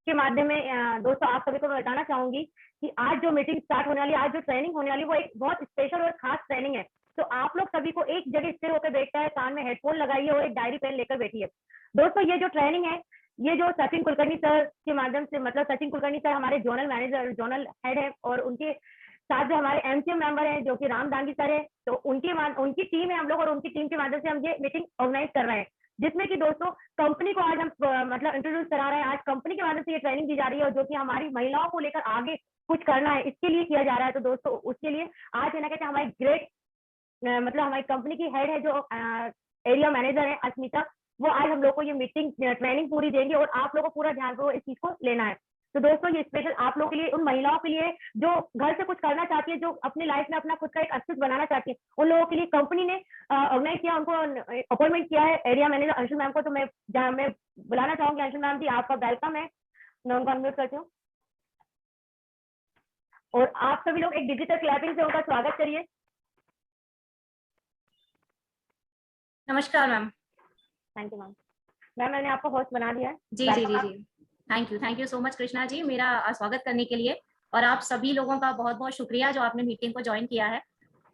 के माध्यम में दोस्तों आप सभी को मैं बताना चाहूंगी कि आज जो मीटिंग स्टार्ट होने वाली, आज जो ट्रेनिंग होने वाली, वो एक बहुत स्पेशल और खास ट्रेनिंग है। तो आप लोग सभी को एक जगह स्थिर होकर बैठना है, कान में हेडफोन लगाइए और एक डायरी पेन लेकर बैठिए। दोस्तों ये जो ट्रेनिंग है, ये जो सचिन कुलकर्णी सर के माध्यम से, मतलब सचिन कुलकर्णी सर हमारे जोनल मैनेजर, जोनल हेड है, और उनके साथ जो हमारे एमसीएम मेंबर हैं जो कि राम दांगी सर है, तो उनकी टीम है हम लोग, और उनकी टीम के माध्यम से हम ये मीटिंग ऑर्गेनाइज कर रहे हैं, जिसमें कि दोस्तों कंपनी को आज हम मतलब इंट्रोड्यूस करा रहे हैं। आज कंपनी के माध्यम से ये ट्रेनिंग दी जा रही है, और जो कि हमारी महिलाओं को लेकर आगे कुछ करना है, इसके लिए किया जा रहा है। तो दोस्तों उसके लिए आज है ना, कहते हैं हमारी ग्रेट मतलब हमारी कंपनी की हेड है जो एरिया मैनेजर है अस्मिता, वो आज हम लोग को ये मीटिंग ट्रेनिंग पूरी देंगे, और आप लोगों को पूरा ध्यान को इस चीज को लेना है। तो दोस्तों ये स्पेशल आप लोगों के लिए, उन महिलाओं के लिए जो घर से कुछ करना चाहती है, जो अपनी लाइफ में अपना खुद का एक अस्तित्व बनाना चाहती है, उन लोगों के लिए कंपनी ने ऑर्गेनाइज किया, उनको अपॉइंटमेंट किया है एरिया मैनेजर अंशुल मैम को। तो मैं बुलाना चाहूंगी अंशुल मैम जी, आपका वेलकम है, मैं उनको अनम्यूट करती हूँ, और आप सभी लोग एक डिजिटल क्लैपिंग से उनका स्वागत करिए। नमस्कार ma'am. Thank you ma'am. Ma'am मैंने आपको होस्ट बना दिया है। जी जी जी जी, thank you so much Krishna ji, मेरा स्वागत करने के लिए, और आप सभी लोगों का बहुत बहुत शुक्रिया जो आपने मीटिंग को ज्वाइन किया है।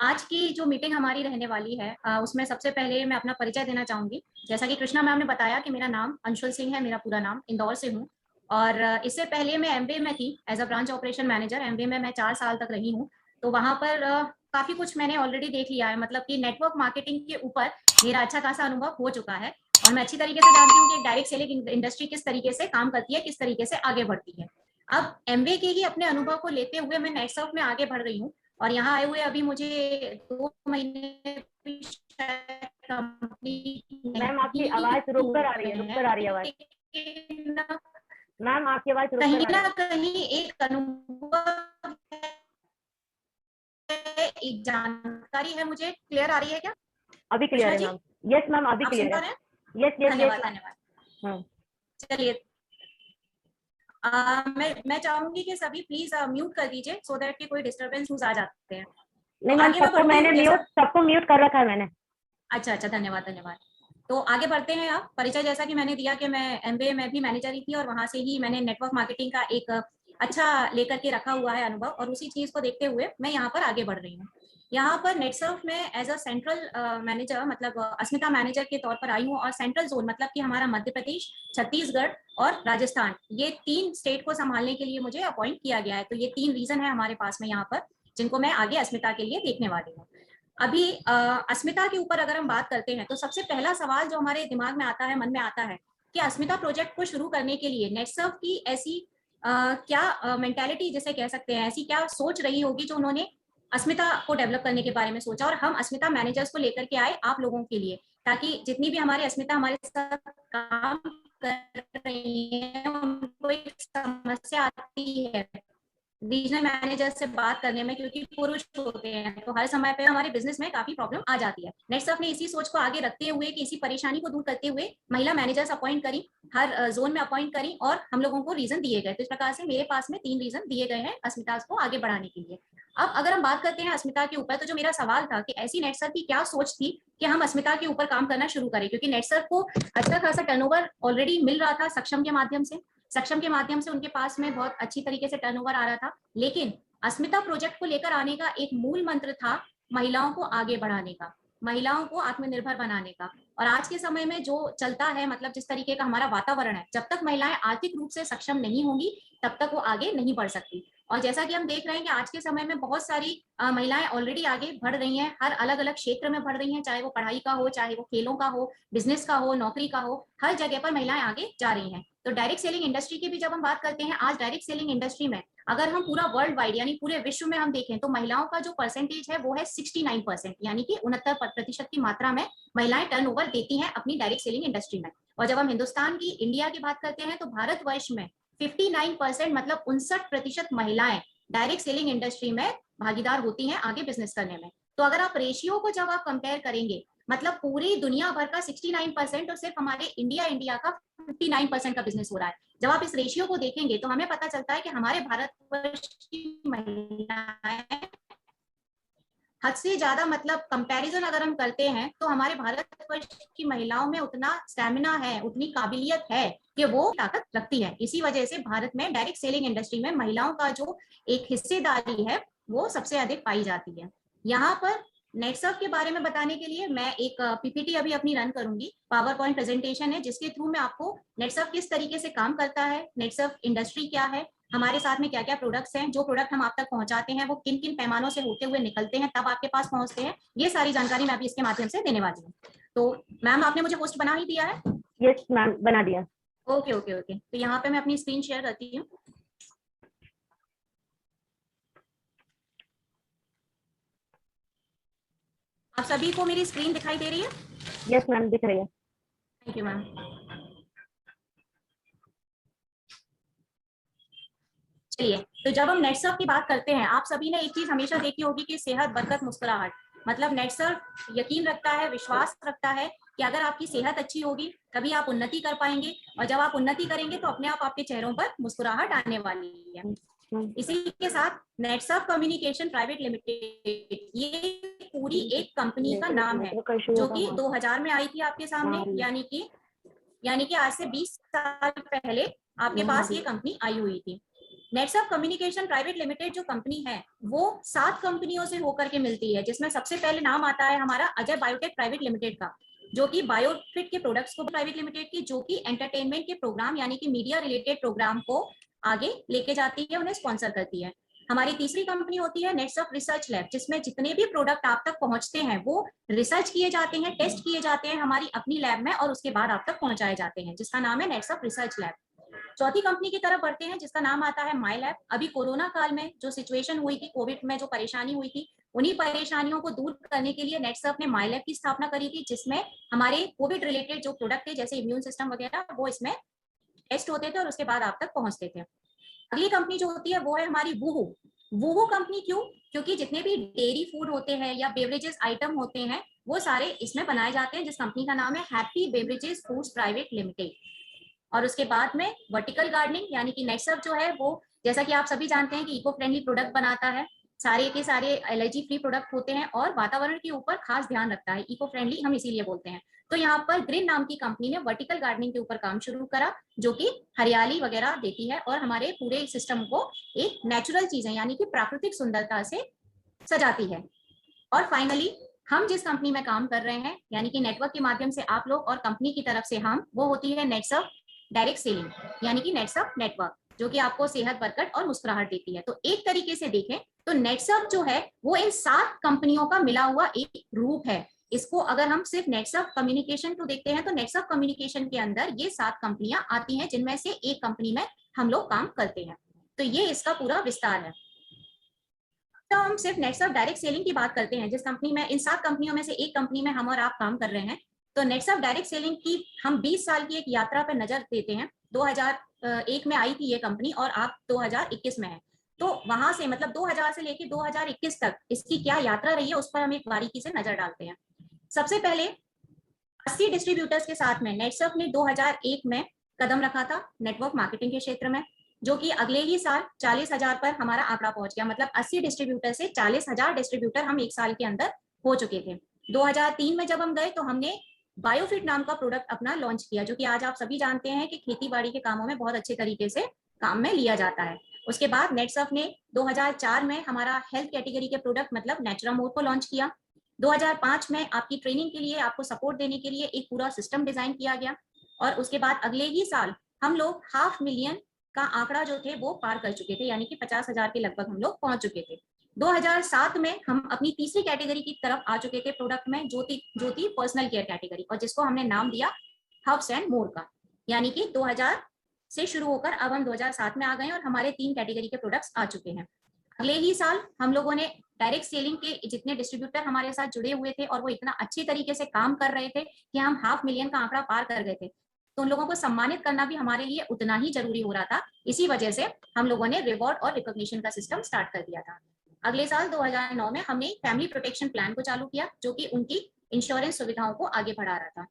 आज की जो मीटिंग हमारी रहने वाली है उसमें सबसे पहले मैं अपना परिचय देना चाहूंगी। जैसा कि कृष्णा मैम ने बताया कि मेरा नाम अंशुल सिंह है, मेरा पूरा नाम, इंदौर से हूँ, और इससे पहले मैं एमबीए में थी as a branch operation manager. MBA में मैं 4 साल तक रही हूँ, तो वहां पर काफी कुछ मैंने ऑलरेडी देख लिया है, मतलब कि नेटवर्क मार्केटिंग के ऊपर मेरा अच्छा खासा अनुभव हो चुका है, और मैं अच्छी तरीके से जानती हूँ कि डायरेक्ट सेलिंग इंडस्ट्री किस तरीके से काम करती है, किस तरीके से आगे बढ़ती है। अब एमबीए के ही अपने अनुभव को लेते हुए मैं नेटसर्फ में आगे बढ़ रही हूँ, और यहाँ आए हुए अभी मुझे 2 महीने मैम आपकी आवाज रुक कर आ रही है, रुक कर आ रही है आवाज। मैम आपकी आवाज रुक कर आ रही है। कहीं ना कहीं एक अनुभव है, एक जानकारी है, मुझे क्लियर आ रही है क्या? अभी क्लियर है मैम। यस मैम अभी क्लियर है। यस यस धन्यवाद धन्यवाद। चलिए मैं चाहूंगी कि सभी प्लीज म्यूट कर दीजिए, सो दैट कि कोई डिस्टरबेंस आ जाते हैं। नहीं मैम, सबको म्यूट कर रखा है मैंने। अच्छा अच्छा, धन्यवाद धन्यवाद। तो आगे बढ़ते हैं। आप परिचय जैसा कि मैंने दिया कि मैं एमबीए में भी मैनेजर ही थी, और वहां से ही मैंने नेटवर्क मार्केटिंग का एक अच्छा लेकर के रखा हुआ है अनुभव, और उसी चीज को देखते हुए मैं यहाँ पर आगे बढ़ रही हूँ। यहाँ पर नेटसर्फ में एज अ सेंट्रल मैनेजर, मतलब अस्मिता मैनेजर के तौर पर आई हूँ, और सेंट्रल जोन मतलब कि हमारा मध्य प्रदेश, छत्तीसगढ़ और राजस्थान, ये 3 स्टेट को संभालने के लिए मुझे अपॉइंट किया गया है। तो ये 3 रीजन है हमारे पास में यहाँ पर, जिनको मैं आगे अस्मिता के लिए देखने वाली हूँ। अभी अस्मिता के ऊपर अगर हम बात करते हैं, तो सबसे पहला सवाल जो हमारे दिमाग में आता है, मन में आता है, कि अस्मिता प्रोजेक्ट को शुरू करने के लिए नेटसर्फ की ऐसी क्या मेंटालिटी जिसे कह सकते हैं, ऐसी क्या सोच रही होगी जो उन्होंने अस्मिता को डेवलप करने के बारे में सोचा, और हम अस्मिता मैनेजर्स को लेकर के आए आप लोगों के लिए, ताकि जितनी भी हमारे अस्मिता हमारे साथ काम कर रही है, उनको एक समस्या आती है रीजनल मैनेजर से बात करने में, क्योंकि पुरुष होते हैं, तो हर समय पे हमारे बिजनेस में काफी प्रॉब्लम आ जाती है। नेटसर्फ ने इसी सोच को आगे रखते हुए, कि इसी परेशानी को दूर करते हुए महिला मैनेजर्स अपॉइंट करी, हर जोन में अपॉइंट करी, और हम लोगों को रीजन दिए गए। तो इस प्रकार से मेरे पास में 3 रीजन दिए गए हैं अस्मिता को आगे बढ़ाने के लिए। अब अगर हम बात करते हैं अस्मिता के ऊपर, तो जो मेरा सवाल था कि ऐसी नेटसर्फ की क्या सोच थी कि हम अस्मिता के ऊपर काम करना शुरू करें, क्योंकि नेटसर्फ को अच्छा खासा टर्नओवर ऑलरेडी मिल रहा था सक्षम के माध्यम से। सक्षम के माध्यम से उनके पास में बहुत अच्छी तरीके से टर्नओवर आ रहा था, लेकिन अस्मिता प्रोजेक्ट को लेकर आने का एक मूल मंत्र था महिलाओं को आगे बढ़ाने का, महिलाओं को आत्मनिर्भर बनाने का। और आज के समय में जो चलता है, मतलब जिस तरीके का हमारा वातावरण है, जब तक महिलाएं आर्थिक रूप से सक्षम नहीं होंगी, तब तक वो आगे नहीं बढ़ सकती। और जैसा कि हम देख रहे हैं कि आज के समय में बहुत सारी महिलाएं ऑलरेडी आगे बढ़ रही हैं, हर अलग अलग क्षेत्र में बढ़ रही हैं, चाहे वो पढ़ाई का हो, चाहे वो खेलों का हो, बिजनेस का हो, नौकरी का हो, हर जगह पर महिलाएं आगे जा रही हैं। तो डायरेक्ट सेलिंग इंडस्ट्री की भी जब हम बात करते हैं, आज डायरेक्ट सेलिंग इंडस्ट्री में अगर हम पूरा वर्ल्ड वाइड यानी पूरे विश्व में हम देखें, तो महिलाओं का जो परसेंटेज है वो है 69%, यानी कि 69% की मात्रा में महिलाएं टर्नओवर देती हैं अपनी डायरेक्ट सेलिंग इंडस्ट्री में। और जब हम हिंदुस्तान की, इंडिया की बात करते हैं, तो भारतवर्ष में 59%, मतलब 59% महिलाएं डायरेक्ट सेलिंग इंडस्ट्री में भागीदार होती हैं आगे बिजनेस करने में। तो अगर आप रेशियो को जब आप कंपेयर करेंगे, मतलब पूरी दुनिया भर का 69% और सिर्फ हमारे इंडिया का 59% का बिजनेस हो रहा है, जब आप इस रेशियो को देखेंगे तो हमें पता चलता है कि हमारे भारतवर्ष की महिलाएं हद से ज्यादा मतलब कंपैरिजन अगर हम करते हैं तो हमारे भारतवर्ष की महिलाओं में उतना स्टैमिना है, उतनी काबिलियत है कि वो ताकत रखती है। इसी वजह से भारत में डायरेक्ट सेलिंग इंडस्ट्री में महिलाओं का जो एक हिस्सेदारी है वो सबसे अधिक पाई जाती है। यहाँ पर नेटसर्फ के बारे में बताने के लिए मैं एक पीपीटी अभी अपनी रन करूंगी, पावर पॉइंट प्रेजेंटेशन है, जिसके थ्रू मैं आपको नेटसर्फ किस तरीके से काम करता है, नेटसर्फ इंडस्ट्री क्या है, हमारे साथ में क्या क्या प्रोडक्ट्स हैं, जो प्रोडक्ट हम आप तक पहुंचाते हैं वो किन किन पैमानों से होते हुए निकलते हैं तब आपके पास पहुंचते हैं, ये सारी जानकारी मैं अभी इसके माध्यम से देने वाली हूँ। तो मैम आपने मुझे होस्ट बना ही दिया है? यस मैम, बना दिया। ओके ओके ओके, तो यहाँ पे मैं अपनी स्क्रीन शेयर करती हूँ। आप सभी को मेरी स्क्रीन दिखाई दे रही है? यस मैम, दिख रही है। Thank you ma'am. चलिए, तो जब हम नेटसर्फ की बात करते हैं, आप सभी ने एक चीज हमेशा देखी होगी कि सेहत, बरकत, मुस्कुराहट। मतलब नेटसर्फ यकीन रखता है, विश्वास रखता है कि अगर आपकी सेहत अच्छी होगी तभी आप उन्नति कर पाएंगे, और जब आप उन्नति करेंगे तो अपने आप आपके चेहरों पर मुस्कुराहट आने वाली है। इसी के साथ नेटसर्फ कम्युनिकेशन प्राइवेट लिमिटेड, ये पूरी एक कंपनी का नाम है जो कि 2000 में आई थी आपके सामने, यानी कि आज से 20 साल पहले आपके पास ये कंपनी आई हुई थी। नेटसर्फ कम्युनिकेशन प्राइवेट लिमिटेड जो कंपनी है वो 7 कंपनियों से होकर के मिलती है, जिसमें सबसे पहले नाम आता है हमारा अजय बायोटेक प्राइवेट लिमिटेड का, जो कि बायोफिट के प्रोडक्ट्स को, प्राइवेट लिमिटेड की जो कि एंटरटेनमेंट के प्रोग्राम यानी कि मीडिया रिलेटेड प्रोग्राम को आगे लेके जाती है, उन्हें स्पॉन्सर करती है। हमारी तीसरी कंपनी होती है नेटसर्फ रिसर्च लैब, जिसमें जितने भी प्रोडक्ट आप तक पहुंचते हैं वो रिसर्च किए जाते हैं, टेस्ट किए जाते हैं हमारी अपनी लैब में, और उसके बाद आप तक पहुंचाए जाते हैं, जिसका नाम है नेटसर्फ रिसर्च लैब। चौथी कंपनी की तरफ बढ़ते हैं जिसका नाम आता है माई लैब। अभी कोरोना काल में जो सिचुएशन हुई थी, कोविड में जो परेशानी हुई थी, उन्हीं परेशानियों को दूर करने के लिए नेटसर्फ ने माई लैब की स्थापना करी थी, जिसमें हमारे कोविड रिलेटेड जो प्रोडक्ट थे जैसे इम्यून सिस्टम वगैरह वो इसमें टेस्ट होते थे और उसके बाद आप तक पहुंचते थे। अगली कंपनी जो होती है वो है हमारी वूहू। वूहू कंपनी क्यों? क्योंकि जितने भी डेयरी फूड होते हैं या बेवरेजेस आइटम होते हैं वो सारे इसमें बनाए जाते हैं, जिस कंपनी का नाम है happy beverages foods private limited. और उसके बाद में वर्टिकल गार्डनिंग यानी कि नेटसर्फ जो है वो, जैसा कि आप सभी जानते हैं कि इको फ्रेंडली प्रोडक्ट बनाता है, सारे के सारे एलर्जी फ्री प्रोडक्ट होते हैं और वातावरण के ऊपर खास ध्यान रखता है, इको फ्रेंडली हम इसीलिए बोलते हैं। तो यहाँ पर ग्रीन नाम की कंपनी ने वर्टिकल गार्डनिंग के ऊपर काम शुरू करा, जो कि हरियाली वगैरह देती है और हमारे पूरे सिस्टम को एक नेचुरल चीजें यानी कि प्राकृतिक सुंदरता से सजाती है। और फाइनली हम जिस कंपनी में काम कर रहे हैं यानी कि नेटवर्क के माध्यम से आप लोग और कंपनी की तरफ से हम, वो होती है नेटसर्फ डायरेक्ट सेलिंग यानी कि नेटसर्फ नेटवर्क, जो कि आपको सेहत, बरकत और मुस्कुराहट देती है। तो एक तरीके से देखें तो नेटसर्फ जो है वो इन 7 कंपनियों का मिला हुआ एक रूप है। इसको अगर हम सिर्फ नेटसर्फ कम्युनिकेशन को देखते हैं तो नेटसर्फ कम्युनिकेशन के अंदर ये 7 कंपनियां आती हैं, जिनमें से एक कंपनी में हम लोग काम करते हैं। तो ये इसका पूरा विस्तार है। तो हम सिर्फ नेटसर्फ डायरेक्ट सेलिंग की बात करते हैं, जिस कंपनी में, इन 7 कंपनियों में से एक कंपनी में हम और आप काम कर रहे हैं। तो नेटसर्फ डायरेक्ट सेलिंग की हम 20 साल की एक यात्रा पर नजर देते हैं। 2001 में आई थी ये कंपनी और आप 2021 में है, तो वहां से मतलब 2000 से लेकर 2021 तक इसकी क्या यात्रा रही है उस पर हम एक बारीकी से नजर डालते हैं। सबसे पहले 80 डिस्ट्रीब्यूटर्स के साथ में नेटसर्फ ने 2001 में कदम रखा था नेटवर्क मार्केटिंग के क्षेत्र में, जो कि अगले ही साल 40,000 पर हमारा आंकड़ा पहुंच गया। मतलब 80 डिस्ट्रीब्यूटर से 40,000 डिस्ट्रीब्यूटर हम एक साल के अंदर हो चुके थे। 2003 में जब हम गए तो हमने बायोफिट नाम का प्रोडक्ट अपना लॉन्च किया, जो कि आज आप सभी जानते हैं कि खेती बाड़ी के कामों में बहुत अच्छे तरीके से काम में लिया जाता है। उसके बाद नेटसर्फ ने 2004 में हमारा हेल्थ कैटेगरी के प्रोडक्ट मतलब नेचुरामोर को लॉन्च किया। 2005 में आपकी ट्रेनिंग के लिए, आपको सपोर्ट देने के लिए एक पूरा सिस्टम डिजाइन किया गया, और उसके बाद अगले ही साल हम लोग 500,000 का आंकड़ा जो थे वो पार कर चुके थे, यानी कि 50,000 के लगभग हम लोग पहुंच चुके थे। 2007 में हम अपनी तीसरी कैटेगरी की तरफ आ चुके थे प्रोडक्ट में, जो थी पर्सनल केयर कैटेगरी, और जिसको हमने नाम दिया हब्स एंड मोर का। यानी कि 2000 से शुरू होकर अब हम 2007 में आ गए और हमारे 3 कैटेगरी के प्रोडक्ट्स आ चुके हैं। अगले ही साल हम लोगों ने डायरेक्ट सेलिंग के जितने डिस्ट्रीब्यूटर हमारे साथ जुड़े हुए थे और वो इतना अच्छे तरीके से काम कर रहे थे कि हम 500,000 का आंकड़ा पार कर गए थे, तो उन लोगों को सम्मानित करना भी हमारे लिए उतना ही जरूरी हो रहा था। इसी वजह से हम लोगों ने रिवॉर्ड और रिकॉग्निशन का सिस्टम स्टार्ट कर दिया था। अगले साल 2009 में हमने फैमिली प्रोटेक्शन प्लान को चालू किया, जो कि उनकी इंश्योरेंस सुविधाओं को आगे बढ़ा रहा था।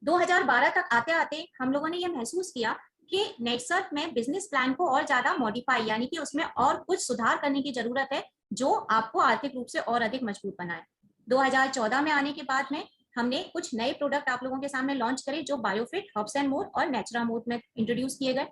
2012 तक आते आते हम लोगों ने यह महसूस किया कि नेटसर्फ में बिजनेस प्लान को और ज्यादा मॉडिफाई यानी कि उसमें और कुछ सुधार करने की जरूरत है, जो आपको आर्थिक रूप से और अधिक मजबूत बनाए। 2014 में आने के बाद में हमने कुछ नए प्रोडक्ट आप लोगों के सामने लॉन्च करे जो बायोफिट, हर्ब्स एंड मोर और नेचुरामोर में इंट्रोड्यूस किए गए।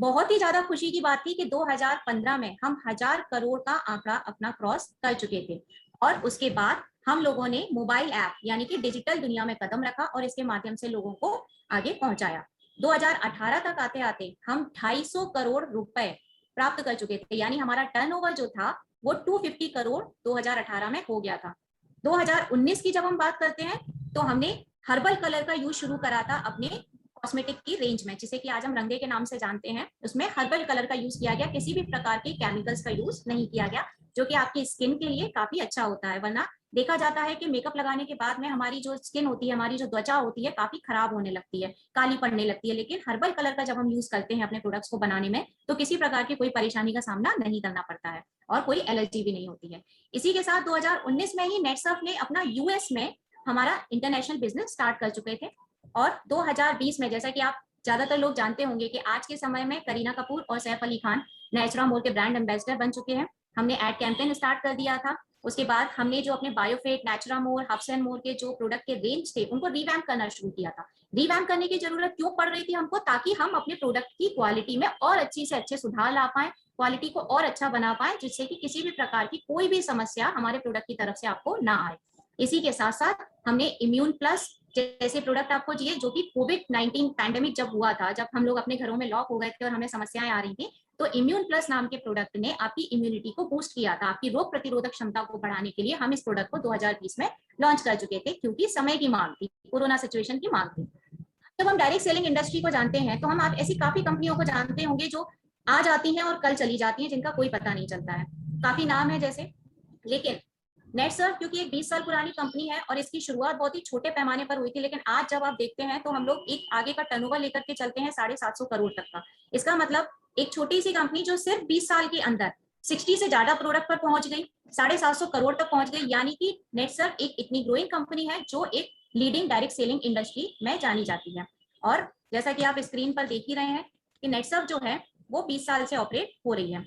बहुत ही ज्यादा खुशी की बात थी कि 2015 में हम 1000 करोड़ का आंकड़ा अपना क्रॉस कर चुके थे और उसके बाद हम लोगों ने मोबाइल ऐप यानी कि डिजिटल दुनिया में कदम रखा और इसके माध्यम से लोगों को आगे पहुंचाया। 2018 तक आते आते हम 250 करोड़ रुपए प्राप्त कर चुके थे, यानी हमारा टर्नओवर जो था वो 250 करोड़ 2018 में हो गया था। 2019 की जब हम बात करते हैं तो हमने हर्बल कलर का यूज शुरू करा था अपने कॉस्मेटिक की रेंज में, जिसे कि आज हम रंगे के नाम से जानते हैं। उसमें हर्बल कलर का यूज किया गया, किसी भी प्रकार के केमिकल्स का यूज नहीं किया गया, जो कि आपकी स्किन के लिए काफी अच्छा होता है। वरना देखा जाता है कि मेकअप लगाने के बाद में हमारी जो स्किन होती है, हमारी जो त्वचा होती है, काफी खराब होने लगती है, काली पड़ने लगती है। लेकिन हर्बल कलर का जब हम यूज करते हैं अपने प्रोडक्ट्स को बनाने में तो किसी प्रकार की कोई परेशानी का सामना नहीं करना पड़ता है और कोई एलर्जी भी नहीं होती है। इसी के साथ 2019 में ही नेटसर्फ ने अपना यूएस में हमारा इंटरनेशनल बिजनेस स्टार्ट कर चुके थे और 2020 में, जैसा कि आप ज्यादातर लोग जानते होंगे कि आज के समय में करीना कपूर और सैफ अली खान नेचुरामोर के ब्रांड एम्बेसडर बन चुके हैं। हमने एड कैंपेन स्टार्ट कर दिया था। उसके बाद हमने जो अपने बायोफिट, नेचुरामोर, हब्स एंड मोर के जो प्रोडक्ट के रेंज थे उनको रिवैम्प करना शुरू किया था। रिवैम्प करने की जरूरत क्यों पड़ रही थी हमको? ताकि हम अपने प्रोडक्ट की क्वालिटी में और अच्छी से अच्छे सुधार ला पाए, क्वालिटी को और अच्छा बना पाए, जिससे कि किसी भी प्रकार की कोई भी समस्या हमारे प्रोडक्ट की तरफ से आपको ना आए। इसी के साथ साथ हमने इम्यून प्लस जैसे प्रोडक्ट आपको दिए, जो कि कोविड-19 पैंडेमिक जब हुआ था, जब हम लोग अपने घरों में लॉक हो गए थे और हमें समस्याएं आ रही थी, तो इम्यून प्लस नाम के प्रोडक्ट ने आपकी इम्यूनिटी को बूस्ट किया था। आपकी रोग प्रतिरोधक क्षमता को बढ़ाने के लिए हम इस प्रोडक्ट को 2020 में लॉन्च कर चुके थे, क्योंकि समय की मांग थी, कोरोना सिचुएशन की मांग थी। जब हम डायरेक्ट सेलिंग इंडस्ट्री को जानते हैं तो हम आप ऐसी काफी कंपनियों को जानते होंगे जो आ जाती हैं और कल चली जाती हैं, जिनका कोई पता नहीं चलता है। काफी नाम है जैसे, लेकिन नेटसर्फ क्योंकि एक 20 साल पुरानी कंपनी है और इसकी शुरुआत बहुत ही छोटे पैमाने पर हुई थी, लेकिन आज जब आप देखते हैं तो हम लोग एक आगे का टर्नओवर लेकर के चलते हैं 750 करोड़ तक का। इसका मतलब एक छोटी सी कंपनी जो सिर्फ 20 साल के अंदर 60 से ज्यादा प्रोडक्ट पर पहुंच गई, 750 करोड़ तक पहुंच गई, यानी कि नेटसर्फ एक इतनी ग्रोइंग कंपनी है जो एक लीडिंग डायरेक्ट सेलिंग इंडस्ट्री में जानी जाती है। और जैसा कि आप स्क्रीन पर देख ही रहे हैं कि नेटसर्फ जो है वो 20 साल से ऑपरेट हो रही है।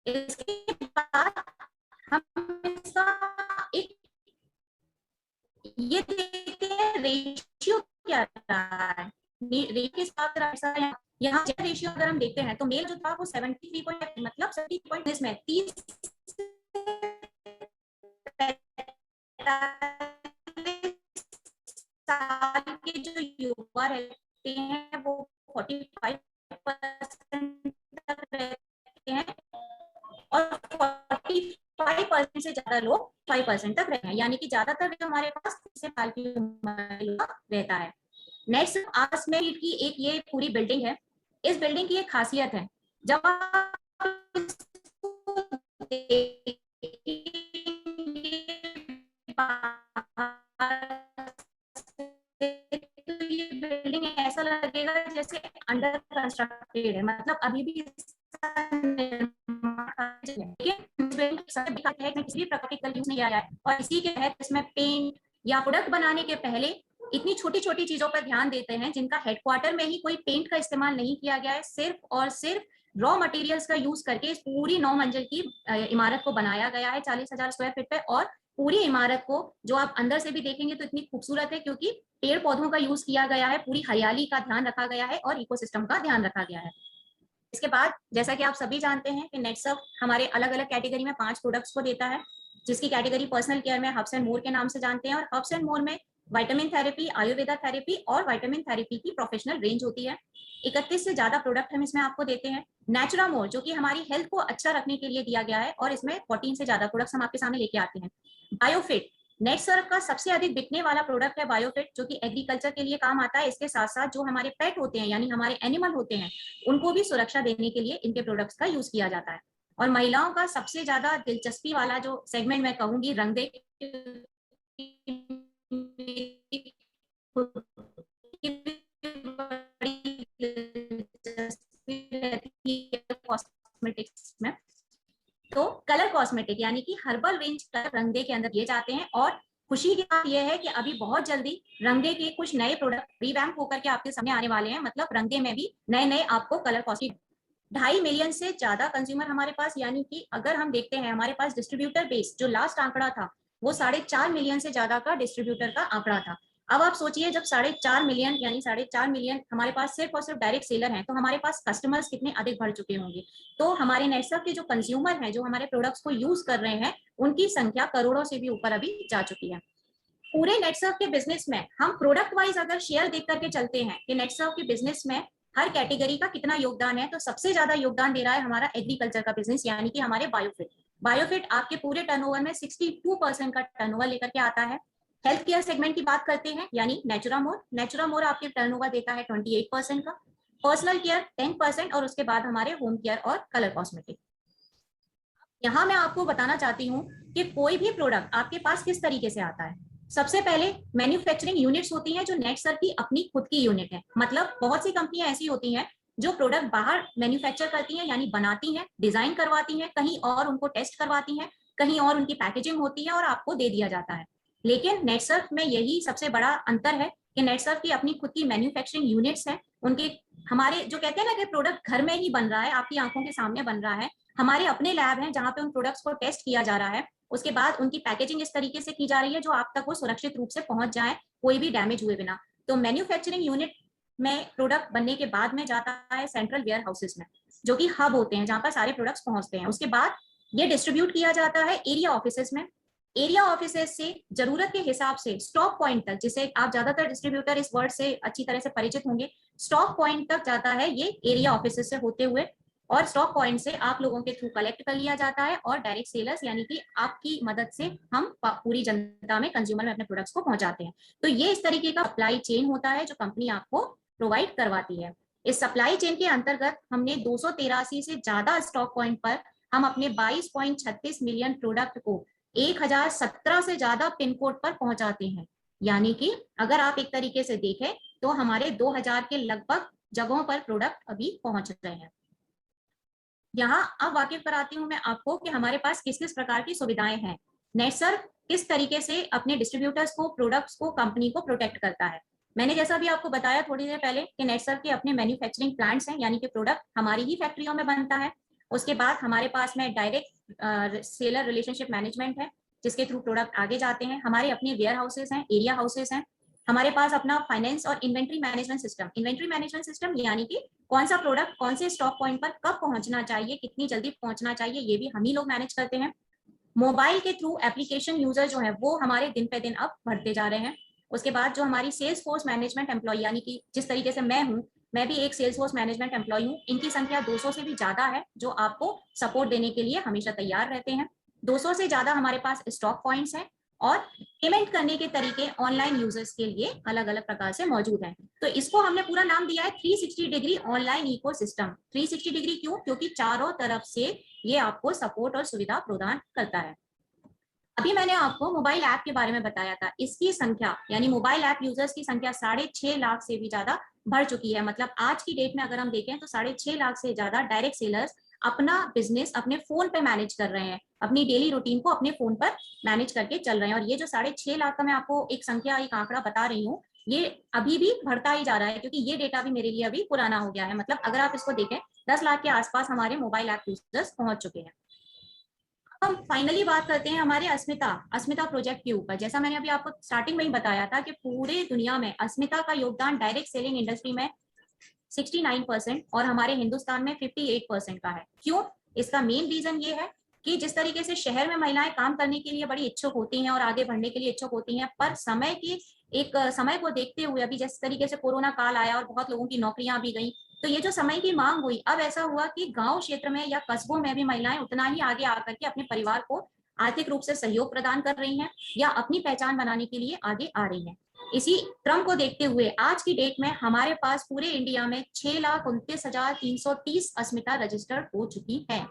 इसके बाद हम इसका एक ये देखते हैं रेशियो क्या रहा है। रेशियो के साथ यहाँ रेशियो अगर हम देखते हैं तो मेल जो था वो 73 मतलब 70 में 30 साल के जो युवा रहते हैं वो 45% तक रहते हैं और 45% से ज्यादा लोग 5% तक रहते हैं, यानी कि ज्यादातर हमारे पास 30 साल की उम्र रहता है। नेक्स्ट आस में की एक ये पूरी बिल्डिंग है। इस बिल्डिंग की एक खासियत है, जब आप तो ये बिल्डिंग ऐसा लगेगा जैसे अंडर कंस्ट्रक्टेड है, मतलब अभी भी किसी भी प्रकार के कल यूज नहीं आया है। और इसी के तहत इसमें पेंट या प्रोडक्ट बनाने के पहले इतनी छोटी छोटी चीजों पर ध्यान देते हैं, जिनका हेडक्वार्टर में ही कोई पेंट का इस्तेमाल नहीं किया गया है। सिर्फ और सिर्फ रॉ मटेरियल्स का यूज करके इस पूरी 9 मंजिल की इमारत को बनाया गया है 40,000 स्क्वायर फीट पे। और पूरी इमारत को जो आप अंदर से भी देखेंगे तो इतनी खूबसूरत है, क्योंकि पेड़ पौधों का यूज किया गया है, पूरी हरियाली का ध्यान रखा गया है और इकोसिस्टम का ध्यान रखा गया है। इसके बाद जैसा कि आप सभी जानते हैं कि नेटसर्फ हमारे अलग अलग कैटेगरी में 5 प्रोडक्ट्स को देता है, जिसकी कैटेगरी पर्सनल केयर में हब्स एंड मोर के नाम से जानते हैं। और हब्स एंड मोर में विटामिन थेरेपी, आयुर्वेदा थेरेपी और विटामिन थेरेपी की प्रोफेशनल रेंज होती है। 31 से ज्यादा प्रोडक्ट हम इसमें आपको देते हैं। नेचुरामोर जो कि हमारी हेल्थ को अच्छा रखने के लिए दिया गया है और इसमें 14 से ज्यादा प्रोडक्ट्स हम आपके सामने लेके आते हैं। बायोफिट नेटसर्फ का सबसे अधिक बिकने वाला प्रोडक्ट है बायोफिट, जो कि एग्रीकल्चर के लिए काम आता है। इसके साथ साथ जो हमारे पेट होते हैं यानी हमारे एनिमल होते हैं, उनको भी सुरक्षा देने के लिए इनके प्रोडक्ट्स का यूज किया जाता है। और महिलाओं का सबसे ज्यादा दिलचस्पी वाला जो सेगमेंट मैं कहूंगी रंगदे कॉस्मेटिक्स में। तो कलर कॉस्मेटिक यानी कि हर्बल रेंज कलर रंगदे के अंदर दिए जाते हैं और खुशी की बात यह है कि अभी बहुत जल्दी रंगे के कुछ नए प्रोडक्ट रिवैम्प होकर के आपके सामने आने वाले हैं। मतलब रंगे में भी नए नए आपको कलर कॉस्मेटिक 2.5 मिलियन से ज्यादा कंज्यूमर हमारे पास, यानी कि अगर हम देखते हैं हमारे पास डिस्ट्रीब्यूटर बेस जो लास्ट आंकड़ा था वो 4.5 मिलियन से ज्यादा का डिस्ट्रीब्यूटर का आंकड़ा था। अब आप सोचिए जब 4.5 मिलियन यानी 4.5 मिलियन हमारे पास सिर्फ और सिर्फ डायरेक्ट सेलर हैं, तो हमारे पास कस्टमर्स कितने अधिक बढ़ चुके होंगे। तो हमारे नेटसर्फ के जो कंज्यूमर हैं जो हमारे प्रोडक्ट्स को यूज कर रहे हैं उनकी संख्या करोड़ों से भी ऊपर अभी जा चुकी है। पूरे नेटसर्फ के बिजनेस में हम प्रोडक्ट वाइज अगर शेयर देख करके चलते हैं कि नेटसर्फ के बिजनेस में हर कैटेगरी का कितना योगदान है, तो सबसे ज्यादा योगदान दे रहा है हमारा एग्रीकल्चर का बिजनेस, यानी कि हमारे बायोफिट। बायोफिट आपके पूरे टर्नओवर में 62% का टर्नओवर लेकर के आता है। हेल्थ केयर सेगमेंट की बात करते हैं यानी नेचुरामोर, नेचुरामोर आपके टर्नओवर देता है 28% का, पर्सनल केयर 10% और उसके बाद हमारे होम केयर और कलर कॉस्मेटिक। यहाँ मैं आपको बताना चाहती हूँ कि कोई भी प्रोडक्ट आपके पास किस तरीके से आता है। सबसे पहले मैन्युफैक्चरिंग यूनिट्स होती हैं जो नेटसर्फ की अपनी खुद की यूनिट है। मतलब बहुत सी कंपनियां ऐसी होती हैं जो प्रोडक्ट बाहर मैन्युफैक्चर करती हैं यानी बनाती हैं, डिजाइन करवाती हैं, कहीं और उनको टेस्ट करवाती हैं, कहीं और उनकी पैकेजिंग होती है और आपको दे दिया जाता है। लेकिन नेटसर्फ में यही सबसे बड़ा अंतर है कि नेटसर्फ की अपनी खुद की मैन्युफैक्चरिंग यूनिट्स हैं। उनके हमारे जो कहते हैं ना कि प्रोडक्ट घर में ही बन रहा है, आपकी आंखों के सामने बन रहा है। हमारे अपने लैब हैं जहाँ पे उन प्रोडक्ट्स को टेस्ट किया जा रहा है, उसके बाद उनकी पैकेजिंग इस तरीके से की जा रही है जो आप तक वो सुरक्षित रूप से पहुंच जाए कोई भी डैमेज हुए बिना। तो मैन्युफैक्चरिंग यूनिट में प्रोडक्ट बनने के बाद में जाता है सेंट्रल वेयर हाउसेस में, जो कि हब होते हैं जहां पर सारे प्रोडक्ट्स पहुंचते हैं। उसके बाद ये डिस्ट्रीब्यूट किया जाता है एरिया ऑफिसेस में। एरिया ऑफिसेस से जरूरत के हिसाब से स्टॉक पॉइंट तक, जिसे आप ज्यादातर डिस्ट्रीब्यूटर इस वर्ड से अच्छी तरह से परिचित होंगे, स्टॉक पॉइंट तक जाता है ये एरिया ऑफिसेस से होते हुए, और स्टॉक पॉइंट से आप लोगों के थ्रू कलेक्ट कर लिया जाता है और डायरेक्ट सेलर्स यानी कि आपकी मदद से हम पूरी जनता में, कंज्यूमर में अपने प्रोडक्ट्स को पहुंचाते हैं। तो ये इस तरीके का सप्लाई चेन होता है जो कंपनी आपको प्रोवाइड करवाती है। इस सप्लाई चेन के अंतर्गत हमने 283 से ज्यादा स्टॉक पॉइंट पर हम अपने 22.36 मिलियन प्रोडक्ट को 1017 से ज्यादा पिन कोड पर पहुंचाते हैं। यानी कि अगर आप एक तरीके से देखें तो हमारे 2000 के लगभग जगहों पर प्रोडक्ट अभी पहुंच रहे हैं। यहाँ अब वाकिफ कराती हूँ मैं आपको कि हमारे पास किस किस प्रकार की सुविधाएं हैं। नेटसर्फ किस तरीके से अपने डिस्ट्रीब्यूटर्स को, प्रोडक्ट्स को, कंपनी को प्रोटेक्ट करता है। मैंने जैसा भी आपको बताया थोड़ी देर पहले कि नेटसर्फ के अपने मैन्युफैक्चरिंग प्लांट्स हैं, यानी कि प्रोडक्ट हमारी ही फैक्ट्रियों में बनता है। उसके बाद हमारे पास में डायरेक्ट सेलर रिलेशनशिप मैनेजमेंट है जिसके थ्रू प्रोडक्ट आगे जाते हैं। हमारे अपने वेयर हाउसेस हैं, एरिया हाउसेस हैं। हमारे पास अपना फाइनेंस और inventory management system, inventory management system यानी कि कौन सा प्रोडक्ट कौन से स्टॉक पॉइंट पर कब पहुंचना चाहिए, कितनी जल्दी पहुंचना चाहिए, ये भी हम ही लोग मैनेज करते हैं। मोबाइल के थ्रू एप्लीकेशन यूजर जो है वो हमारे दिन पे दिन अब बढ़ते जा रहे हैं। उसके बाद जो हमारी सेल्स फोर्स मैनेजमेंट एम्प्लॉय, यानी कि जिस तरीके से मैं हूँ, मैं भी एक सेल्स फोर्स मैनेजमेंट एम्प्लॉय हूँ, इनकी संख्या 200 से भी ज्यादा है जो आपको सपोर्ट देने के लिए हमेशा तैयार रहते हैं। 200 से ज्यादा हमारे पास स्टॉक पॉइंट्स हैं और पेमेंट करने के तरीके ऑनलाइन यूजर्स के लिए अलग अलग प्रकार से मौजूद हैं। तो इसको हमने पूरा नाम दिया है 360 डिग्री ऑनलाइन इकोसिस्टम। 360 डिग्री क्यों? क्योंकि चारों तरफ से ये आपको सपोर्ट और सुविधा प्रदान करता है। अभी मैंने आपको मोबाइल ऐप के बारे में बताया था, इसकी संख्या यानी मोबाइल ऐप यूजर्स की संख्या 6.5 लाख से भी ज्यादा बढ़ चुकी है। मतलब आज की डेट में अगर हम देखें तो 6.5 लाख से ज्यादा डायरेक्ट सेलर्स अपना बिजनेस अपने फोन पे मैनेज कर रहे हैं, अपनी डेली रूटीन को अपने फोन पर मैनेज करके चल रहे हैं। और ये जो 6.5 लाख का मैं आपको एक संख्या, एक आंकड़ा बता रही हूँ, ये अभी भी बढ़ता ही जा रहा है क्योंकि ये डेटा भी मेरे लिए अभी पुराना हो गया है। मतलब अगर आप इसको देखें 10 लाख के आसपास हमारे मोबाइल ऐप यूजर्स पहुंच चुके हैं। हम फाइनली बात करते हैं हमारे अस्मिता प्रोजेक्ट के ऊपर। जैसा मैंने अभी आपको स्टार्टिंग में ही बताया था कि पूरे दुनिया में अस्मिता का योगदान डायरेक्ट सेलिंग इंडस्ट्री में 69% और हमारे हिंदुस्तान में 58% का है। क्यों? इसका मेन रीजन ये है कि जिस तरीके से शहर में महिलाएं काम करने के लिए बड़ी इच्छुक होती हैं और आगे बढ़ने के लिए इच्छुक होती हैं, पर समय को देखते हुए अभी जिस तरीके से कोरोना काल आया और बहुत लोगों की नौकरियां भी गई, तो ये जो समय की मांग हुई, अब ऐसा हुआ कि गांव क्षेत्र में या कस्बों में भी महिलाएं उतना ही आगे आकर के अपने परिवार को आर्थिक रूप से सहयोग प्रदान कर रही हैं या अपनी पहचान बनाने के लिए आगे आ रही हैं। इसी क्रम को देखते हुए आज की डेट में हमारे पास पूरे इंडिया में 6,29,330 अस्मिता रजिस्टर्ड हो चुकी है।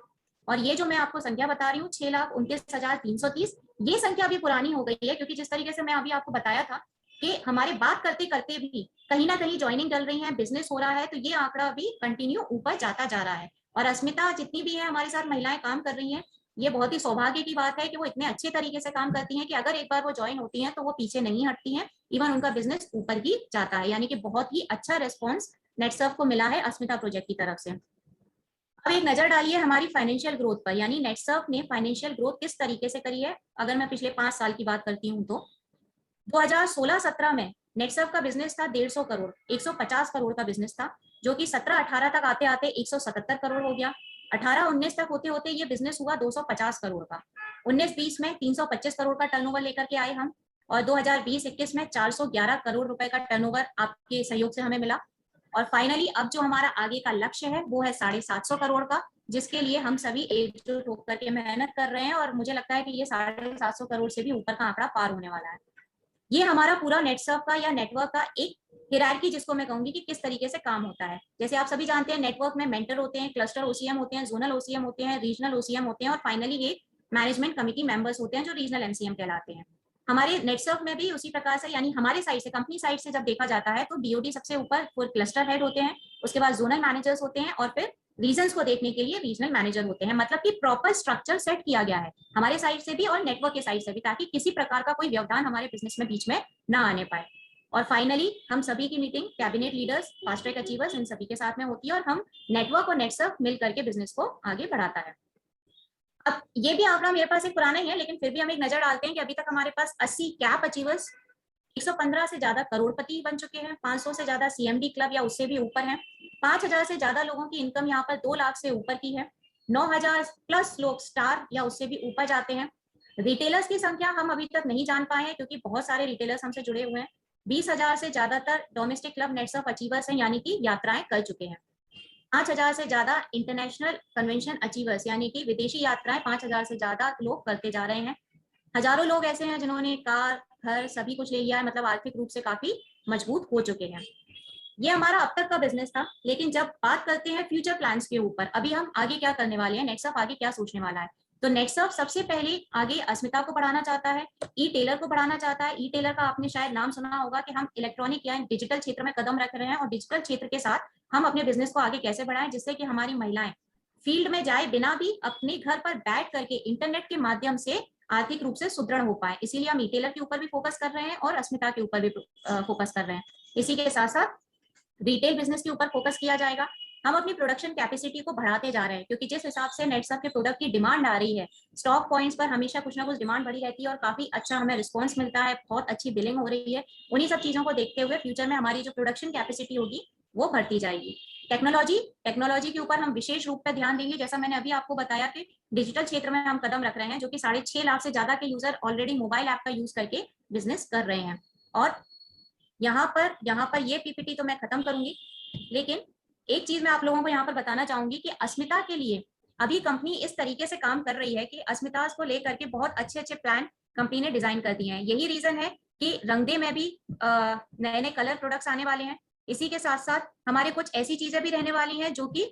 और ये जो मैं आपको संख्या बता रही हूँ 6,29,330, ये संख्या भी पुरानी हो गई है क्योंकि जिस तरीके से मैं अभी आपको बताया था कि हमारे बात करते करते भी कहीं ना कहीं ज्वाइनिंग डल रही है, बिजनेस हो रहा है, तो ये आंकड़ा भी कंटिन्यू ऊपर जाता जा रहा है। और अस्मिता जितनी भी है हमारे साथ महिलाएं काम कर रही हैं, ये बहुत ही सौभाग्य की बात है कि वो इतने अच्छे तरीके से काम करती हैं कि अगर एक बार वो ज्वाइन होती हैं तो वो पीछे नहीं हटती हैं, इवन उनका बिजनेस ऊपर ही जाता है। यानी कि बहुत ही अच्छा रिस्पॉन्स नेटसर्फ को मिला है अस्मिता प्रोजेक्ट की तरफ से। अब एक नजर डालिए हमारी फाइनेंशियल ग्रोथ पर, यानी नेटसर्फ ने फाइनेंशियल ग्रोथ किस तरीके से करी है। अगर मैं पिछले 5 साल की बात करती हूँ तो 2016-17 में नेटसर्फ का बिजनेस था 150 करोड़, 150 करोड़ का बिजनेस था, जो कि 17-18 तक आते आते 177 करोड़ हो गया। 18-19 तक होते होते ये बिजनेस हुआ 250 करोड़ का। 19-20 में 325 करोड़ का टर्नओवर लेकर के आए हम, और 2020-21 में 411 करोड़ रुपए का टर्नओवर आपके सहयोग से हमें मिला। और फाइनली अब जो हमारा आगे का लक्ष्य है वो है 750 करोड़ का, जिसके लिए हम सभी एकजुट होकर के मेहनत कर रहे हैं, और मुझे लगता है कि ये 750 करोड़ से भी ऊपर का आंकड़ा पार होने वाला है। ये हमारा पूरा नेटसर्फ का या नेटवर्क का एक हिरार्की, जिसको मैं कहूंगी कि किस तरीके से काम होता है। जैसे आप सभी जानते हैं नेटवर्क में मेंटर होते हैं, क्लस्टर ओसीएम होते हैं, जोनल ओसीएम होते हैं, रीजनल ओसीएम होते हैं, और फाइनली ये मैनेजमेंट कमिटी मेंबर्स होते हैं जो रीजनल एमसीएम कहलाते हैं। हमारे नेटसर्फ में भी उसी प्रकार से, यानी हमारे साइड से, कंपनी साइड से जब देखा जाता है तो डीओडी सबसे ऊपर क्लस्टर हेड होते हैं, उसके बाद जोनल मैनेजर्स होते हैं, और फिर रीजन्स को देखने के लिए रीजनल मैनेजर होते हैं। मतलब कि प्रॉपर स्ट्रक्चर सेट किया गया है हमारे साइड से भी और नेटवर्क के साइड से भी, ताकि किसी प्रकार का कोई व्यवधान हमारे बिजनेस में बीच में ना आने पाए। और फाइनली हम सभी की meeting cabinet leaders, fast track achievers, इन सभी के साथ में होती है, और हम नेटवर्क और नेटसर्फ मिल करके बिजनेस को आगे बढ़ाता है। अब ये भी आंकड़ा मेरे पास एक पुराना ही है, लेकिन फिर भी हम एक नजर डालते हैं कि अभी तक हमारे पास 80 कैप अचीवर्स, 115 से ज्यादा करोड़पति बन चुके हैं, 500 से ज्यादा सीएमडी क्लब या उससे भी ऊपर हैं, 5000 से ज्यादा लोगों की इनकम यहाँ पर 2 लाख से ऊपर की है, 9000 प्लस लोग स्टार या उससे भी ऊपर जाते हैं। रिटेलर्स की संख्या हम अभी तक नहीं जान पाए हैं, क्योंकि बहुत सारे रिटेलर्स हमसे जुड़े हुए हैं। 20,000 से ज्यादातर डोमेस्टिक क्लब नेटसर्फ अचीवर्स हैं, यानी कि यात्राएं कर चुके हैं। 5,000 से ज्यादा इंटरनेशनल कन्वेंशन अचीवर्स, यानी कि विदेशी यात्राएं 5,000 से ज्यादा लोग करते जा रहे हैं। हजारों लोग ऐसे हैं जिन्होंने कार, घर सभी कुछ ले लिया है, मतलब आर्थिक रूप से काफी मजबूत हो चुके हैं। ये हमारा अब तक का बिजनेस था, लेकिन जब बात करते हैं फ्यूचर प्लान्स के ऊपर, अभी हम आगे क्या करने वाले हैं, नेटसर्फ आगे क्या सोचने वाला है, तो नेटसर्फ सबसे पहले आगे अस्मिता को बढ़ाना चाहता है, ई टेलर को बढ़ाना चाहता है। ई टेलर का आपने शायद नाम सुना होगा कि हम इलेक्ट्रॉनिक या डिजिटल क्षेत्र में कदम रख रहे हैं, और डिजिटल क्षेत्र के साथ हम अपने बिजनेस को आगे कैसे बढ़ाएं, जिससे कि हमारी महिलाएं फील्ड में जाए बिना भी अपने घर पर बैठ करके इंटरनेट के माध्यम से आर्थिक रूप से सुदृढ़ हो पाए। इसीलिए हम ई टेलर के ऊपर भी फोकस कर रहे हैं और अस्मिता के ऊपर भी फोकस कर रहे हैं। इसी के साथ साथ रिटेल बिजनेस के ऊपर फोकस किया जाएगा। हम अपनी प्रोडक्शन कैपेसिटी को बढ़ाते जा रहे हैं, क्योंकि जिस हिसाब से नेटसर्फ के प्रोडक्ट की डिमांड आ रही है, स्टॉक पॉइंट्स पर हमेशा कुछ ना कुछ डिमांड बढ़ी रहती है और काफी अच्छा हमें रिस्पॉन्स मिलता है, बहुत अच्छी बिलिंग हो रही है। उन्हीं सब चीजों को देखते हुए फ्यूचर में हमारी जो प्रोडक्शन कैपेसिटी होगी वो बढ़ती जाएगी। टेक्नोलॉजी के ऊपर हम विशेष रूप से ध्यान देंगे। जैसा मैंने अभी आपको बताया कि डिजिटल क्षेत्र में हम कदम रख रहे हैं, जो कि 6.5 लाख से ज्यादा के यूजर ऑलरेडी मोबाइल ऐप का यूज करके बिजनेस कर रहे हैं। और यहाँ पर ये पीपीटी तो मैं खत्म करूंगी, लेकिन एक चीज मैं आप लोगों को यहाँ पर बताना चाहूंगी कि अस्मिता के लिए अभी कंपनी इस तरीके से काम कर रही है कि अस्मिता को लेकर के बहुत अच्छे अच्छे प्लान कंपनी ने डिजाइन कर दिए हैं। यही रीजन है कि रंगदे में भी नए नए कलर प्रोडक्ट्स आने वाले हैं। इसी के साथ साथ हमारे कुछ ऐसी चीजें भी रहने वाली हैं जो कि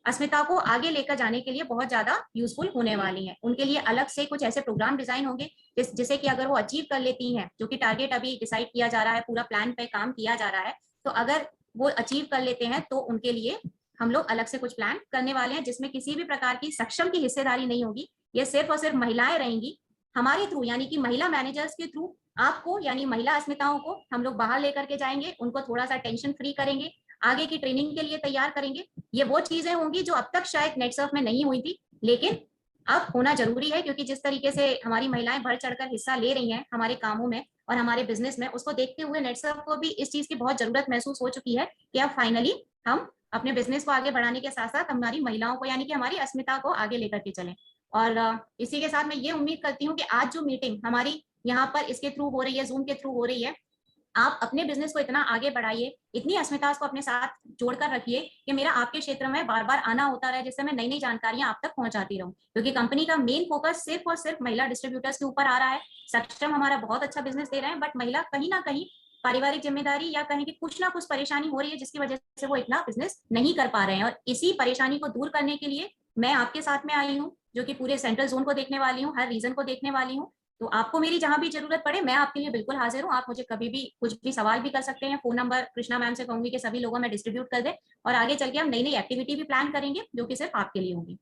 अस्मिता को आगे लेकर जाने के लिए बहुत ज्यादा यूजफुल होने वाली हैं। उनके लिए अलग से कुछ ऐसे प्रोग्राम डिजाइन होंगे जिसे कि अगर वो अचीव कर लेती हैं, जो कि टारगेट अभी डिसाइड किया जा रहा है, पूरा प्लान पे काम किया जा रहा है, तो अगर वो अचीव कर लेते हैं तो उनके लिए हम लोग अलग से कुछ प्लान करने वाले हैं, जिसमें किसी भी प्रकार की सक्षम की हिस्सेदारी नहीं होगी। ये सिर्फ और सिर्फ महिलाएं रहेंगी हमारे थ्रू, यानी कि महिला मैनेजर्स के थ्रू आपको, यानी महिला अस्मिताओं को हम लोग बाहर लेकर के जाएंगे, उनको थोड़ा सा टेंशन फ्री करेंगे, आगे की ट्रेनिंग के लिए तैयार करेंगे। ये वो चीजें होंगी जो अब तक शायद नेटसर्फ में नहीं हुई थी, लेकिन अब होना जरूरी है, क्योंकि जिस तरीके से हमारी महिलाएं बढ़ चढ़कर हिस्सा ले रही हैं हमारे कामों में और हमारे बिजनेस में, उसको देखते हुए नेटसर्फ को भी इस चीज की बहुत जरूरत महसूस हो चुकी है कि अब फाइनली हम अपने बिजनेस को आगे बढ़ाने के साथ साथ हमारी महिलाओं को, यानी कि हमारी अस्मिता को आगे लेकर के चलें। और इसी के साथ मैं ये उम्मीद करती हूँ कि आज जो मीटिंग हमारी यहाँ पर इसके थ्रू हो रही है, जूम के थ्रू हो रही है, आप अपने बिजनेस को इतना आगे बढ़ाइए, इतनी अस्मिता को अपने साथ जोड़कर रखिए कि मेरा आपके क्षेत्र में बार बार आना होता रहे, जिससे मैं नई नई जानकारियां आप तक पहुंचाती रहूं। क्योंकि कंपनी का मेन फोकस सिर्फ और सिर्फ महिला डिस्ट्रीब्यूटर्स के ऊपर आ रहा है। सक्षम हमारा बहुत अच्छा बिजनेस दे रहे हैं, बट महिला कहीं ना कहीं पारिवारिक जिम्मेदारी या कहीं कि कुछ ना कुछ परेशानी हो रही है, जिसकी वजह से वो इतना बिजनेस नहीं कर पा रहे हैं। और इसी परेशानी को दूर करने के लिए मैं आपके साथ में आई हूँ, जो कि पूरे सेंट्रल जोन को देखने वाली हूँ, हर रीजन को देखने वाली हूँ। तो आपको मेरी जहां भी जरूरत पड़े, मैं आपके लिए बिल्कुल हाजिर हूँ। आप मुझे कभी भी कुछ भी सवाल भी कर सकते हैं। फोन नंबर कृष्णा मैम से कहूंगी कि सभी लोगों में डिस्ट्रीब्यूट कर दे, और आगे चल के हम नई नई एक्टिविटी भी प्लान करेंगे जो कि सिर्फ आपके लिए होंगी।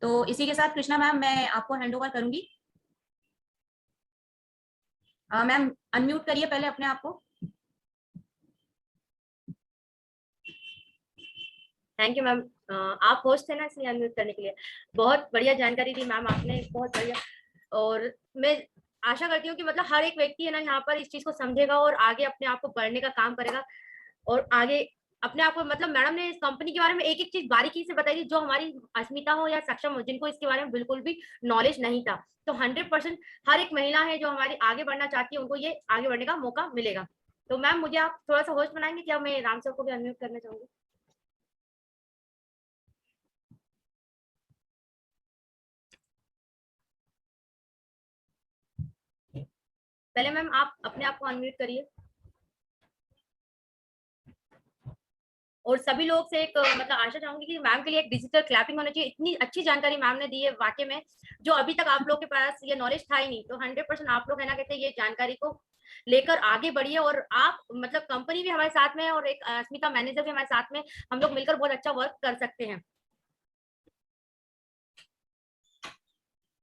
तो इसी के साथ कृष्णा मैम मैं आपको हैंड ओवर करूंगी। मैम अनम्यूट करिए पहले अपने आप को। थैंक यू मैम, आप होस्ट थे ना इसलिए अनम्यूट करने के लिए। बहुत बढ़िया जानकारी दी मैम आपने, बहुत बढ़िया। और मैं आशा करती हूँ कि मतलब हर एक व्यक्ति है ना यहाँ पर इस चीज को समझेगा और आगे अपने आप को बढ़ने का काम करेगा और आगे अपने आप को, मतलब मैडम ने इस कंपनी के बारे में एक एक चीज बारीकी से बताई थी जो हमारी अस्मिता हो या सक्षम हो, जिनको इसके बारे में बिल्कुल भी नॉलेज नहीं था। तो 100% हर एक महिला है जो हमारी आगे बढ़ना चाहती है, उनको ये आगे बढ़ने का मौका मिलेगा। तो मैम मुझे आप थोड़ा सा होस्ट बनाएंगे क्या? मैं राम सर को भी अनम्यूट करना चाहूंगी। पहले मैम आप अपने आप को अनम्यूट करिए। और सभी लोग से एक मतलब आशा चाहूंगी कि मैम के लिए एक डिजिटल क्लैपिंग होना चाहिए। इतनी अच्छी जानकारी मैम ने दी है वाकई में, जो अभी तक आप लोग के पास ये नॉलेज था ही नहीं। तो 100% आप लोग है ना कहते हैं ये जानकारी को लेकर आगे बढ़िए और आप मतलब कंपनी भी हमारे साथ में है और एक अस्मिता मैनेजर भी हमारे साथ में, हम लोग मिलकर बहुत अच्छा वर्क कर सकते हैं।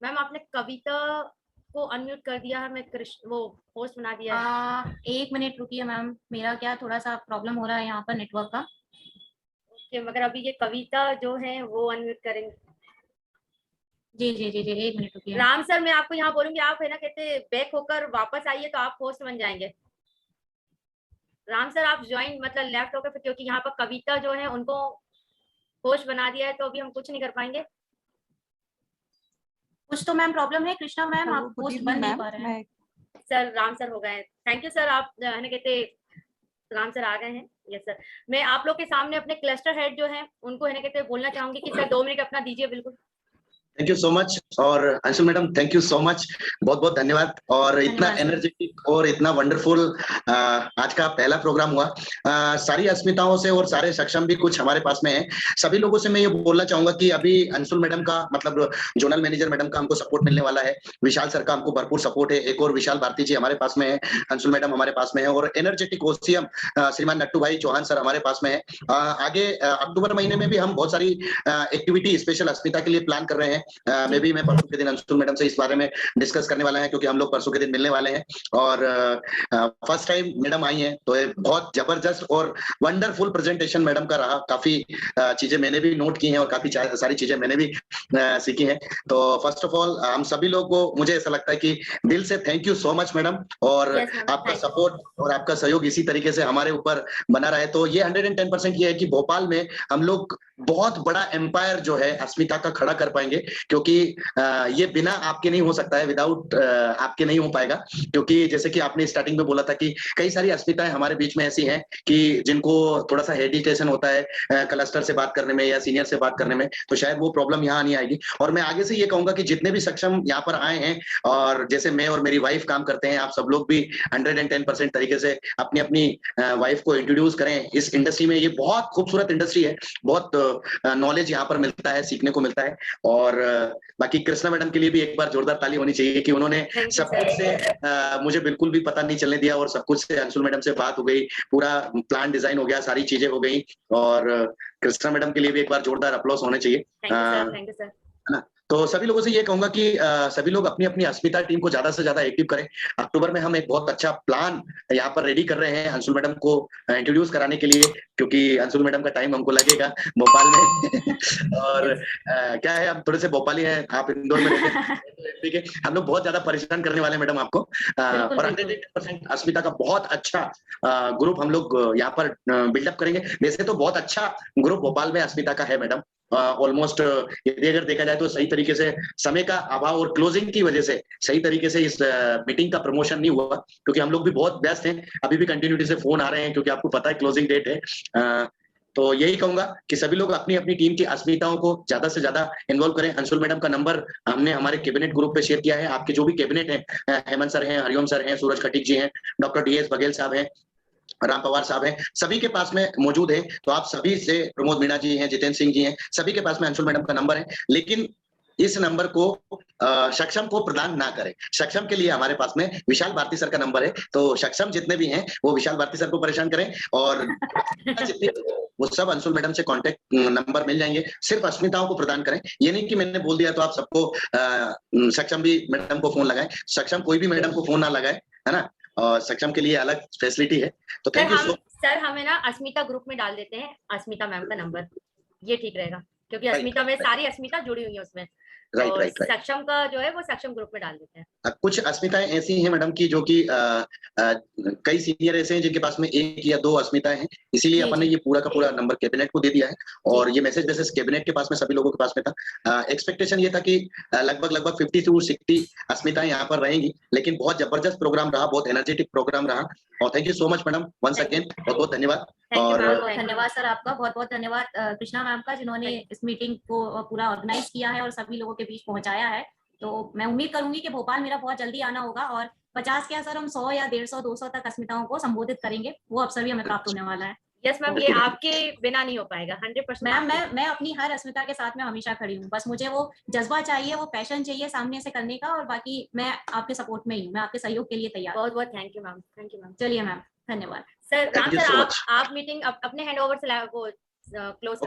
मैम आपने कविता को अनम्यूट कर दिया है, मैं वो होस्ट बना दिया है। 1 मिनट रुकिए मैम, मेरा क्या थोड़ा सा प्रॉब्लम हो रहा है यहाँ पर नेटवर्क का। मगर अभी ये कविता जो है वो अनम्यूट करेंगे। जी जी जी जी 1 मिनट रुकिए। राम सर मैं आपको यहाँ बोलूंगी, आप है ना कहते बैक होकर वापस आइए तो आप होस्ट बन जाएंगे। राम सर आप ज्वाइन मतलब लेफ्ट होकर, क्योंकि यहाँ पर कविता जो है उनको होस्ट बना दिया है तो अभी हम कुछ नहीं कर पाएंगे। कुछ तो मैम प्रॉब्लम है कृष्णा मैम, आप good होस्ट evening, बन नहीं ma'am. पा रहे हैं। सर राम सर हो गए, थैंक यू सर। आप है ना कहते राम सर आ गए हैं। यस सर, मैं आप लोग के सामने अपने क्लस्टर हेड जो है उनको है ना कहते बोलना चाहूंगी कि सर 2 मिनट अपना दीजिए। बिल्कुल थैंक यू सो मच। और Anshul madam thank you so much, बहुत बहुत धन्यवाद। और इतना धन्यवाद सर। एनर्जेटिक और इतना वंडरफुल आज का पहला प्रोग्राम हुआ। सारी अस्मिताओं से और सारे सक्षम भी कुछ हमारे पास में है। सभी लोगों से मैं ये बोलना चाहूंगा कि अभी अंशुल मैडम का मतलब जोनल मैनेजर मैडम का हमको सपोर्ट मिलने वाला है। विशाल सर का हमको भरपूर सपोर्ट है। एक और विशाल भारती जी हमारे पास में है, अंशुल मैडम हमारे पास में है और एनर्जेटिक ओसीएम श्रीमान नट्टू भाई चौहान सर हमारे पास में है। आगे अक्टूबर महीने में भी हम बहुत सारी एक्टिविटी स्पेशल अस्मिता के लिए प्लान कर रहे हैं। मैं परसों के दिन अंशुल मैडम से इस बारे में डिस्कस करने वाला है, क्योंकि हम लोग परसों के दिन मिलने वाले हैं। और फर्स्ट टाइम मैडम आई हैं तो बहुत जबरदस्त और वंडरफुल प्रेजेंटेशन मैडम का रहा। काफी चीजें मैंने भी नोट की हैं और काफी सारी चीजें मैंने भी सीखी हैं। तो फर्स्ट ऑफ ऑल हम सभी लोग को मुझे ऐसा लगता है कि दिल से thank you so much madam. और आपका सपोर्ट और आपका सहयोग इसी तरीके से हमारे ऊपर बना रहे। तो ये 110% ये है कि भोपाल में हम लोग बहुत बड़ा एम्पायर जो है अस्मिता का खड़ा कर पाएंगे, क्योंकि ये बिना आपके नहीं हो सकता है, विदाउट आपके नहीं हो पाएगा। क्योंकि जैसे कि आपने स्टार्टिंग में बोला था कि कई सारी अस्मिताएं हमारे बीच में ऐसी हैं कि जिनको थोड़ा सा हेजिटेशन होता है क्लस्टर से बात करने में या सीनियर से बात करने में, तो शायद वो प्रॉब्लम यहाँ नहीं आएगी। और मैं आगे से ये कहूंगा कि जितने भी सक्षम यहाँ पर आए हैं और जैसे मैं और मेरी वाइफ काम करते हैं, आप सब लोग भी 110% तरीके से अपनी अपनी वाइफ को इंट्रोड्यूस करें इस इंडस्ट्री में। ये बहुत खूबसूरत इंडस्ट्री है, बहुत नॉलेज यहाँ पर मिलता है, सीखने को मिलता है। और बाकी कृष्णा मैडम के लिए भी एक बार जोरदार ताली होनी चाहिए कि उन्होंने सब कुछ से मुझे बिल्कुल भी पता नहीं चलने दिया और सब कुछ से अंशुल मैडम से बात हो गई, पूरा प्लान डिजाइन हो गया, सारी चीजें हो गई। और कृष्णा मैडम के लिए भी एक बार जोरदार अप्लॉस होने चाहिए। Thank you sir. है ना। तो सभी लोगों से ये कहूंगा कि सभी लोग अपनी अपनी अस्मिता टीम को ज्यादा से ज्यादा एक्टिव करें। अक्टूबर में हम एक बहुत अच्छा प्लान यहाँ पर रेडी कर रहे हैं अंशुल मैडम को इंट्रोड्यूस कराने के लिए, क्योंकि अंशुल मैडम का टाइम हमको लगेगा भोपाल में। और क्या है, हम थोड़े से भोपाली हैं, आप इंदौर में रहते हैं, ठीक है, हम लोग बहुत ज्यादा परेशान करने वाले हैं मैडम आपको। और 100% अस्मिता का बहुत अच्छा ग्रुप हम लोग यहाँ पर बिल्डअप करेंगे। वैसे तो बहुत अच्छा ग्रुप भोपाल में अस्मिता का है मैडम। ऑलमोस्ट यदि अगर देखा जाए तो सही तरीके से समय का अभाव और क्लोजिंग की वजह से सही तरीके से इस मीटिंग का प्रमोशन नहीं हुआ, क्योंकि हम लोग भी बहुत व्यस्त हैं। अभी भी कंटिन्यूटी से फोन आ रहे हैं, क्योंकि आपको पता है क्लोजिंग डेट है। तो यही कहूंगा कि सभी लोग अपनी अपनी टीम की अस्मिताओं को ज्यादा से ज्यादा इन्वॉल्व करें। अंशुल मैडम का नंबर हमने हमारे कैबिनेट ग्रुप पे शेयर किया है। आपके जो भी कैबिनेट है, हेमंत सर हैं, हरिओम सर हैं, सूरज खटीक जी हैं, डॉक्टर DS बघेल साहब हैं, राम पवार साहब हैं, सभी के पास में मौजूद है। तो आप सभी से, प्रमोद मीणा जी हैं, जितेंद्र सिंह जी हैं, सभी के पास में अंशुल मैडम का नंबर है। लेकिन इस नंबर को सक्षम को प्रदान ना करें। सक्षम के लिए हमारे पास में विशाल भारती सर का नंबर है, तो सक्षम जितने भी हैं वो विशाल भारती सर को परेशान करें, और जितने वो सब अंशुल मैडम से कांटेक्ट नंबर मिल जाएंगे। सिर्फ अस्मिताओं को प्रदान करें, ये नहीं कि मैंने बोल दिया तो आप सबको सक्षम भी मैडम को फोन लगाएं। सक्षम कोई भी मैडम को फोन ना लगाए, है ना, और सक्षम के लिए अलग फैसिलिटी है। तो थैंक यू सर, हमें ना अस्मिता ग्रुप में डाल देते हैं अस्मिता मैम का नंबर, ये ठीक रहेगा, क्योंकि अस्मिता में सारी अस्मिता जुड़ी हुई है उसमें। राइट। सक्षम का जो है वो सक्षम ग्रुप में डाल देते हैं। कुछ अस्मिताएं ऐसी हैं मैडम की जो कि कई सीनियर ऐसे हैं जिनके पास में 1 या 2 अस्मिताएं हैं, इसीलिए अपन ने ये पूरा का पूरा नंबर कैबिनेट को दे दिया है, और ये मैसेज वैसे कैबिनेट के पास में सभी लोगों के पास में था। एक्सपेक्टेशन ये था कि लगभग 50 to 60 अस्मिताएं यहाँ पर रहेंगी, लेकिन बहुत जबरदस्त प्रोग्राम रहा, बहुत एनर्जेटिक प्रोग्राम रहा, और thank you so much madam, once again बहुत बहुत धन्यवाद। और धन्यवाद सर आपका, बहुत बहुत धन्यवाद कृष्णा मैम का, जिन्होंने इस मीटिंग को पूरा ऑर्गेनाइज किया है और सभी लोगों के बीच पहुंचाया है। तो मैं उम्मीद करूंगी कि भोपाल मेरा बहुत जल्दी आना होगा, और 50 के सर हम 100 या 150 200 तक अस्मिताओं को संबोधित करेंगे, वो अवसर भी हमें प्राप्त होने वाला है। यस मैम, ये आपके बिना नहीं हो पाएगा 100%। मैम मैं अपनी हर अस्मिता के साथ में हमेशा खड़ी हूँ, बस मुझे वो जज्बा चाहिए, वो पैशन चाहिए सामने से करने का, और बाकी मैं आपके सपोर्ट में ही हूँ, मैं आपके सहयोग के लिए तैयार। बहुत बहुत thank you ma'am, thank you ma'am. चलिए मैम, धन्यवाद सर। आप मीटिंग अपने हैंड ओवर से क्लोज